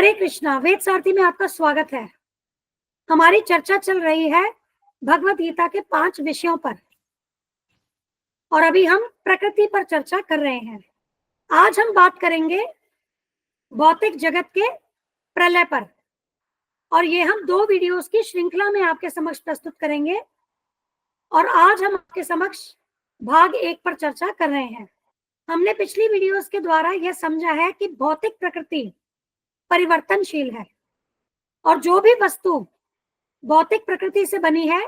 हरे कृष्णा। वेद सारथी में आपका स्वागत है। हमारी चर्चा चल रही है भगवत गीता के 5 विषयों पर और अभी हम प्रकृति पर चर्चा कर रहे हैं। आज हम बात करेंगे भौतिक जगत के प्रलय पर और ये हम 2 वीडियोस की श्रृंखला में आपके समक्ष प्रस्तुत करेंगे और आज हम आपके समक्ष भाग 1 पर चर्चा कर रहे हैं। हमने पिछली वीडियोस के द्वारा यह समझा है कि भौतिक प्रकृति परिवर्तनशील है और जो भी वस्तु भौतिक प्रकृति से बनी है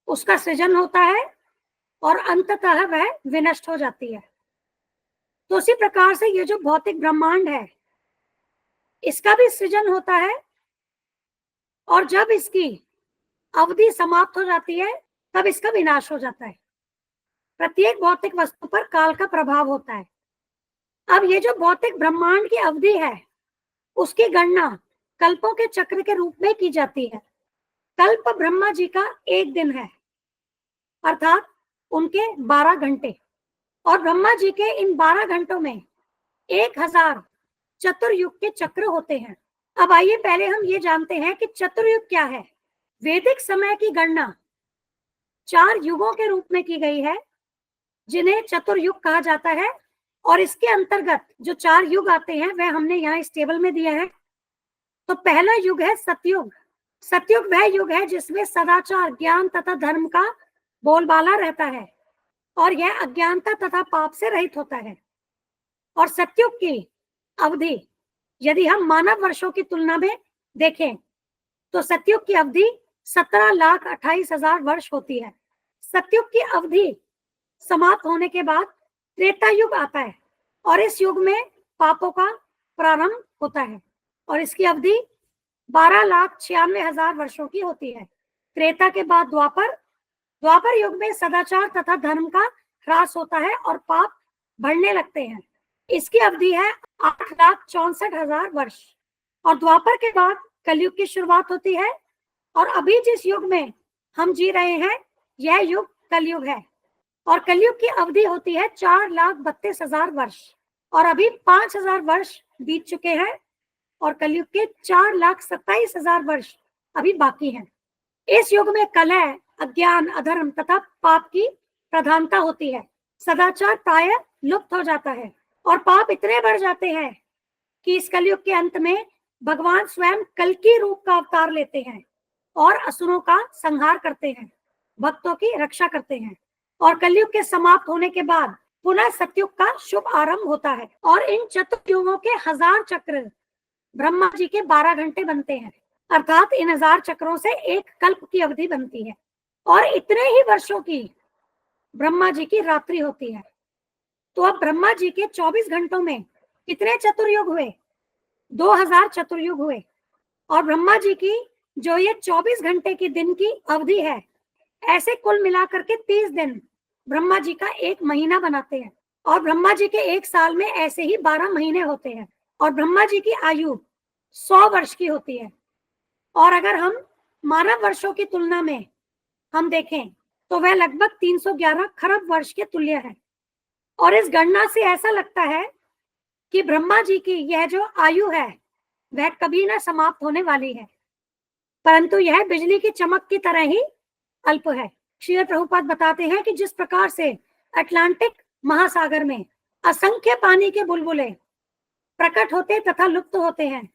उसका सृजन होता है और अंततः वह विनष्ट हो जाती है। तो उसी प्रकार से ये जो भौतिक ब्रह्मांड है इसका भी सृजन होता है और जब इसकी अवधि समाप्त हो जाती है तब इसका विनाश हो जाता है। प्रत्येक भौतिक वस्तु पर काल का प्रभाव होता है। अब ये जो भौतिक ब्रह्मांड की अवधि है उसकी गणना कल्पों के चक्र के रूप में की जाती है। कल्प ब्रह्मा जी का 1 दिन है अर्थात उनके 12 घंटे और ब्रह्मा जी के इन 12 घंटों में 1000 चतुर्युग के चक्र होते हैं। अब आइए पहले हम ये जानते हैं कि चतुर्युग क्या है। वैदिक समय की गणना 4 युगों के रूप में की गई है जिन्हें चतुर्युग कहा जाता है और इसके अंतर्गत जो 4 युग आते हैं वह हमने यहाँ इस टेबल में दिया है। तो पहला युग है सतयुग। सतयुग वह युग है जिसमें सदाचार, ज्ञान तथा धर्म का बोलबाला रहता है और यह अज्ञानता तथा पाप से रहित होता है। और सतयुग की अवधि यदि हम मानव वर्षों की तुलना में देखें तो सतयुग की अवधि 17,28,000 वर्ष होती है। सतयुग की अवधि समाप्त होने के बाद त्रेता युग आता है और इस युग में पापों का प्रारंभ होता है और इसकी अवधि 12,96,000 वर्षों की होती है। त्रेता के बाद द्वापर युग में सदाचार तथा धर्म का ह्रास होता है और पाप बढ़ने लगते हैं। इसकी अवधि है 8,64,000 वर्ष और द्वापर के बाद कलयुग की शुरुआत होती है और अभी जिस युग में हम जी रहे हैं यह युग कलयुग है और कलयुग की अवधि होती है 4,32,000 वर्ष और अभी 5,000 वर्ष बीत चुके हैं और कलयुग के 4,27,000 वर्ष अभी बाकी हैं। इस युग में कलह, अज्ञान, अधर्म तथा पाप की प्रधानता होती है। सदाचार प्रायः लुप्त हो जाता है और पाप इतने बढ़ जाते हैं कि इस कलयुग के अंत में भगवान स्वयं कल्कि रूप का अवतार लेते हैं और असुरों का संहार करते हैं, भक्तों की रक्षा करते हैं और कलयुग के समाप्त होने के बाद पुनः सतयुग का शुभ आरंभ होता है। और इन चतुर्युगों के 1000 चक्र ब्रह्मा जी के 12 घंटे बनते हैं अर्थात इन 1000 चक्रों से एक कल्प की अवधि बनती है और इतने ही वर्षों की ब्रह्मा जी की रात्रि होती है। तो अब ब्रह्मा जी के 24 घंटों में कितने चतुर्युग हुए? 2000 चतुर्युग हुए और ब्रह्मा जी की जो ये 24 घंटे की दिन की अवधि है ऐसे कुल मिलाकर के 30 दिन ब्रह्मा जी का 1 महीना बनाते हैं और ब्रह्मा जी के 1 साल में ऐसे ही 12 महीने होते हैं और ब्रह्मा जी की आयु 100 वर्ष की होती है। और अगर हम मानव वर्षों की तुलना में हम देखें तो वह लगभग 311 खरब वर्ष के तुल्य है और इस गणना से ऐसा लगता है कि ब्रह्मा जी की यह जो आयु है वह कभी ना समाप्त होने वाली है, परंतु यह बिजली की चमक की तरह ही अल्प है। श्रील प्रभुपाद बताते हैं कि जिस प्रकार से अटलांटिक महासागर में असंख्य पानी के बुलबुले प्रकट होते तथा लुप्त होते हैं,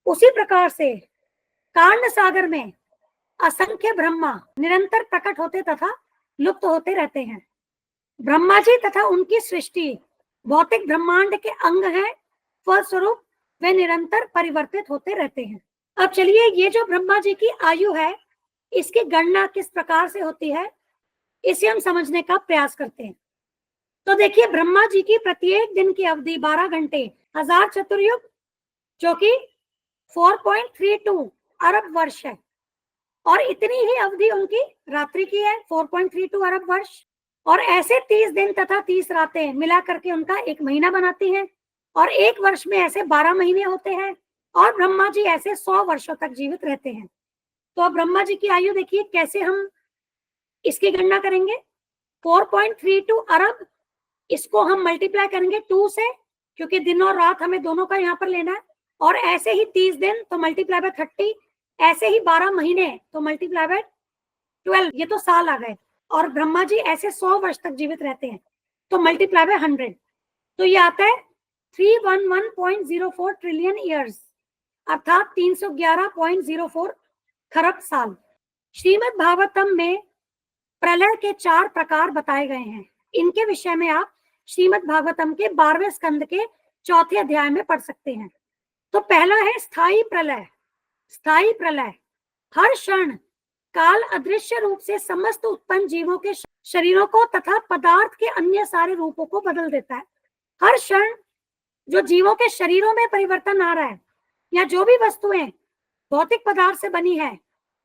उसी प्रकार से कर्ण सागर में असंख्य ब्रह्मा निरंतर प्रकट होते तथा लुप्त होते रहते हैं। ब्रह्मा जी तथा उनकी सृष्टि भौतिक ब्रह्मांड के अंग हैं, फलस्वरूप वे निरंतर परिवर्तित होते रहते हैं। अब चलिए ये जो ब्रह्मा जी की आयु है इसकी गणना किस प्रकार से होती है इसे हम समझने का प्रयास करते हैं। तो देखिए ब्रह्मा जी की प्रत्येक दिन की अवधि 12 घंटे 1000 चतुर्युग जो कि 4.32 अरब वर्ष है और इतनी ही अवधि उनकी रात्रि की है 4.32 अरब वर्ष और ऐसे 30 दिन तथा 30 रातें मिला करके उनका 1 महीना बनाती हैं और 1 वर्ष में ऐसे 12 महीने होते हैं और ब्रह्मा जी ऐसे 100 वर्षों तक जीवित रहते हैं। तो अब ब्रह्मा जी की आयु देखिए कैसे हम इसकी गणना करेंगे। 4.32 अरब इसको हम मल्टीप्लाई करेंगे 2 से क्योंकि दिन और रात हमें दोनों का यहाँ पर लेना है और ऐसे ही 30 दिन तो मल्टीप्लाई बाय 30, ऐसे ही 12 महीने तो मल्टीप्लाई बाय 12, ये तो साल आ गए। और ब्रह्मा जी ऐसे 100 वर्ष तक जीवित रहते हैं तो मल्टीप्लाई बाय 100, तो ये आता है 311.04 ट्रिलियन ईयर्स, अर्थात 311.04 खरब साल। श्रीमद् भागवतम में प्रलय के 4 प्रकार बताए गए हैं। इनके विषय में आप श्रीमद् भागवतम के 12वें स्कंद के 4थे अध्याय में पढ़ सकते हैं। तो पहला है स्थायी प्रलय। स्थायी प्रलय हर क्षण काल अदृश्य रूप से समस्त उत्पन्न जीवों के शरीरों को तथा पदार्थ के अन्य सारे रूपों को बदल देता है। हर क्षण जो जीवों के शरीरों में परिवर्तन आ रहा है, या जो भी वस्तुएं भौतिक पदार्थ से बनी है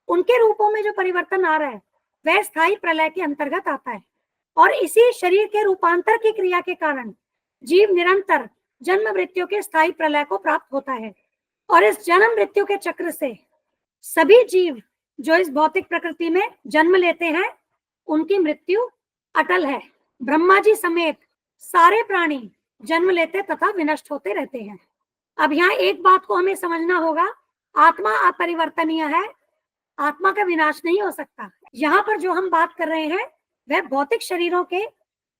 उनके रूपों में जो परिवर्तन आ रहा है, वह स्थायी प्रलय के अंतर्गत आता है। और इसी शरीर के रूपांतर की क्रिया के कारण जीव निरंतर जन्म मृत्यु के स्थायी प्रलय को प्राप्त होता है। और इस जन्म मृत्यु के चक्र से सभी जीव जो इस भौतिक प्रकृति में जन्म लेते हैं उनकी मृत्यु अटल है। ब्रह्मा जी समेत सारे प्राणी जन्म लेते तथा विनष्ट होते रहते हैं। अब यहाँ एक बात को हमें समझना होगा, आत्मा अपरिवर्तनीय है, आत्मा का विनाश नहीं हो सकता। यहाँ पर जो हम बात कर रहे हैं वह भौतिक शरीरों के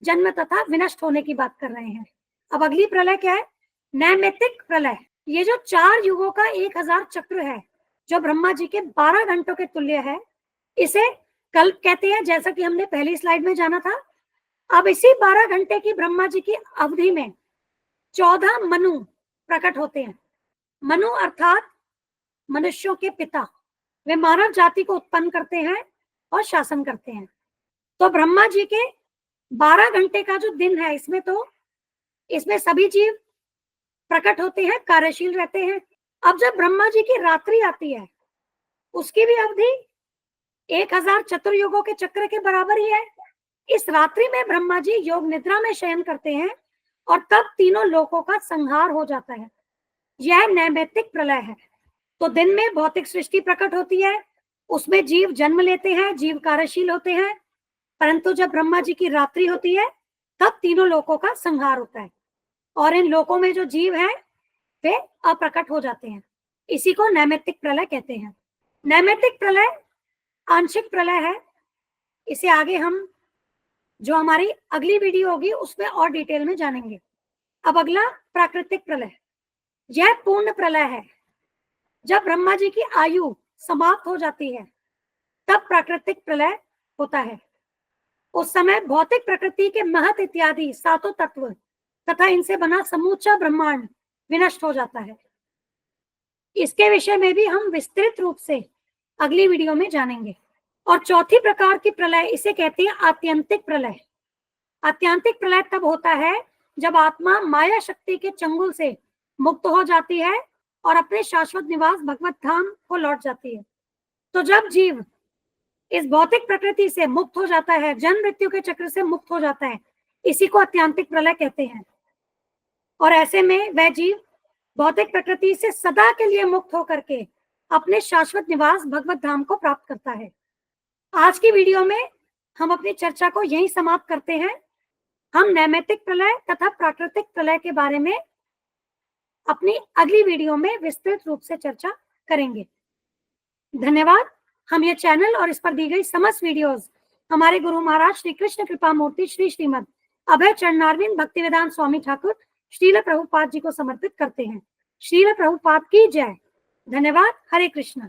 जन्म तथा विनष्ट होने की बात कर रहे हैं। अब अगली प्रलय क्या है? नैमित्तिक प्रलय। ये जो 4 युगों का 1000 चक्र है, जो ब्रह्मा जी के 12 घंटों के तुल्य है, इसे कल्प कहते हैं, जैसा कि हमने पहली स्लाइड में जाना था। अब इसी 12 घंटे की ब्रह्मा जी की अवधि में 14 मनु प्रकट होते हैं। मनु अर्थात मनुष्यों के पिता, वे मानव जाति को उत्पन्न करते हैं और शासन करते हैं। तो ब्रह्मा जी के 12 घंटे का जो दिन है, इसमें सभी जीव प्रकट होते हैं, कार्यशील रहते हैं। अब जब ब्रह्मा जी की रात्रि आती है, उसकी भी अवधि 1000 चतुर्युगों के चक्र के बराबर ही है। इस रात्रि में ब्रह्मा जी योग निद्रा में शयन करते हैं और तब तीनों लोकों का संहार हो जाता है। यह नैमित्तिक प्रलय है। तो दिन में भौतिक सृष्टि प्रकट होती है, उसमें जीव जन्म लेते हैं, जीव कार्यशील होते हैं, परंतु जब ब्रह्मा जी की रात्रि होती है तब तीनों लोकों का संहार होता है और इन लोकों में जो जीव हैं वे अप्रकट हो जाते हैं। इसी को नैमित्तिक प्रलय कहते हैं। नैमित्तिक प्रलय आंशिक प्रलय है। इसे आगे हम जो हमारी अगली वीडियो होगी उसमें और डिटेल में जानेंगे। अब अगला प्राकृतिक प्रलय। यह पूर्ण प्रलय है। जब ब्रह्मा जी की आयु समाप्त हो जाती है तब प्राकृतिक प्रलय होता है। उस समय भौतिक प्रकृति के महत इत्यादि 7 तत्व तथा इनसे बना समूचा ब्रह्मांड विनष्ट हो जाता है। इसके विषय में भी हम विस्तृत रूप से अगली वीडियो में जानेंगे। और चौथी प्रकार की प्रलय, इसे कहते हैं आत्यंतिक प्रलय। आत्यंतिक प्रलय तब होता है जब आत्मा माया शक्ति के चंगुल से मुक्त हो जाती है और अपने शाश्वत निवास भगवत धाम को लौट जाती है। तो जब जीव इस भौतिक प्रकृति से मुक्त हो जाता है, जन्म मृत्यु के चक्र से मुक्त हो जाता है, इसी को आत्यंतिक प्रलय कहते हैं। और ऐसे में वह जीव भौतिक प्रकृति से सदा के लिए मुक्त होकर के अपने शाश्वत निवास भगवत धाम को प्राप्त करता है। आज की वीडियो में हम अपनी चर्चा को यहीं समाप्त करते हैं। हम नैमित्तिक प्रलय तथा प्राकृतिक प्रलय के बारे में अपनी अगली वीडियो में विस्तृत रूप से चर्चा करेंगे। धन्यवाद। हम ये चैनल और इस पर दी गई समस्त वीडियोस हमारे गुरु महाराज श्री कृष्ण कृपा मूर्ति श्री श्रीमद अभय चरणारविंद भक्तिवेदांत स्वामी ठाकुर श्रील प्रभुपाद जी को समर्पित करते हैं। श्रील प्रभुपाद की जय। धन्यवाद। हरे कृष्ण।